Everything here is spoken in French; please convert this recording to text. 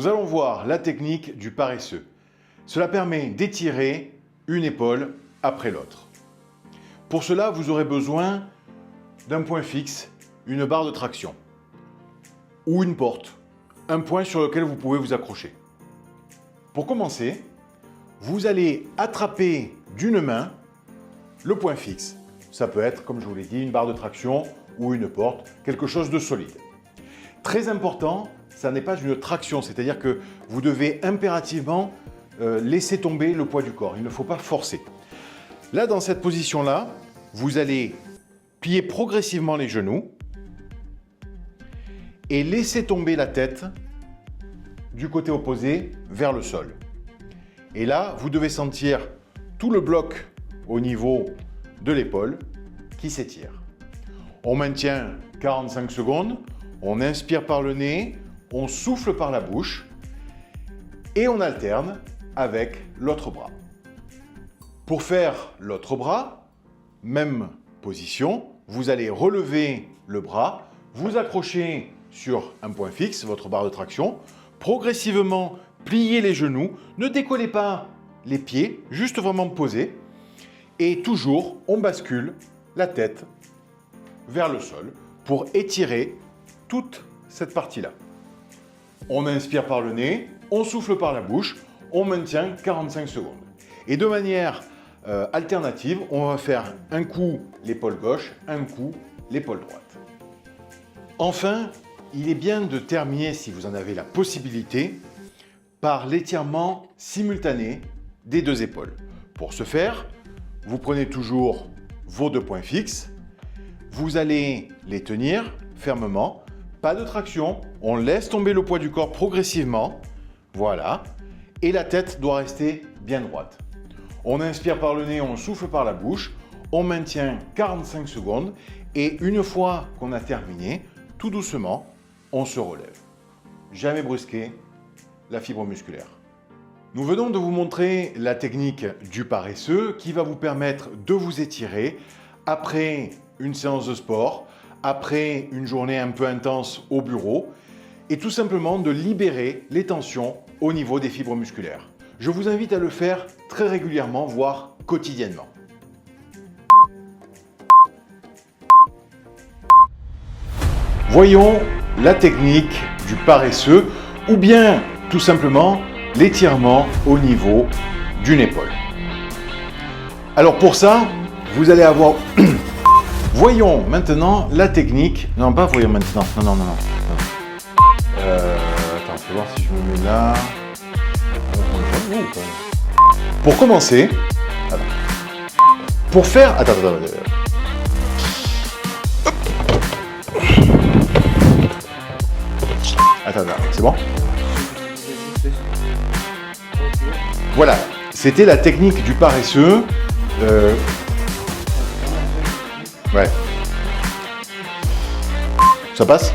nous allons voir la technique du paresseux. Cela permet d'étirer une épaule après l'autre. Pour cela, vous aurez besoin d'un point fixe, une barre de traction ou une porte, un point sur lequel vous pouvez vous accrocher. Pour commencer, vous allez attraper d'une main le point fixe. Ça peut être, comme je vous l'ai dit, une barre de traction ou une porte, quelque chose de solide. Très important, ça n'est pas une traction, c'est-à-dire que vous devez impérativement laisser tomber le poids du corps. Il ne faut pas forcer. Là, dans cette position-là, vous allez plier progressivement les genoux et laisser tomber la tête du côté opposé vers le sol. Et là, vous devez sentir tout le bloc au niveau de l'épaule qui s'étire. On maintient 45 secondes, on inspire par le nez, on souffle par la bouche et on alterne avec l'autre bras. Pour faire l'autre bras, même position, vous allez relever le bras, vous accrocher sur un point fixe, votre barre de traction, progressivement plier les genoux, ne décollez pas les pieds, juste vraiment poser. Et toujours, on bascule la tête vers le sol pour étirer toute cette partie-là. On inspire par le nez, on souffle par la bouche, on maintient 45 secondes. Et de manière alternative, on va faire un coup l'épaule gauche, un coup l'épaule droite. Enfin, il est bien de terminer, si vous en avez la possibilité, par l'étirement simultané des deux épaules. Pour ce faire, vous prenez toujours vos deux points fixes, vous allez les tenir fermement, pas de traction, on laisse tomber le poids du corps progressivement, voilà, et la tête doit rester bien droite. On inspire par le nez, on souffle par la bouche, on maintient 45 secondes et une fois qu'on a terminé, tout doucement, on se relève. Jamais brusquer la fibre musculaire. Nous venons de vous montrer la technique du paresseux qui va vous permettre de vous étirer après une séance de sport, après une journée un peu intense au bureau et tout simplement de libérer les tensions au niveau des fibres musculaires. Je vous invite à le faire très régulièrement, voire quotidiennement. Voyons la technique du paresseux ou bien tout simplement l'étirement au niveau d'une épaule. Alors pour ça, vous allez avoir... Voyons maintenant la technique... Non, pas voyons maintenant. Non. Attends, je vais voir si je me mets là. Pour commencer... Pour faire... Attends. Attends, c'est bon? Voilà, c'était la technique du paresseux. Ouais. Ça passe?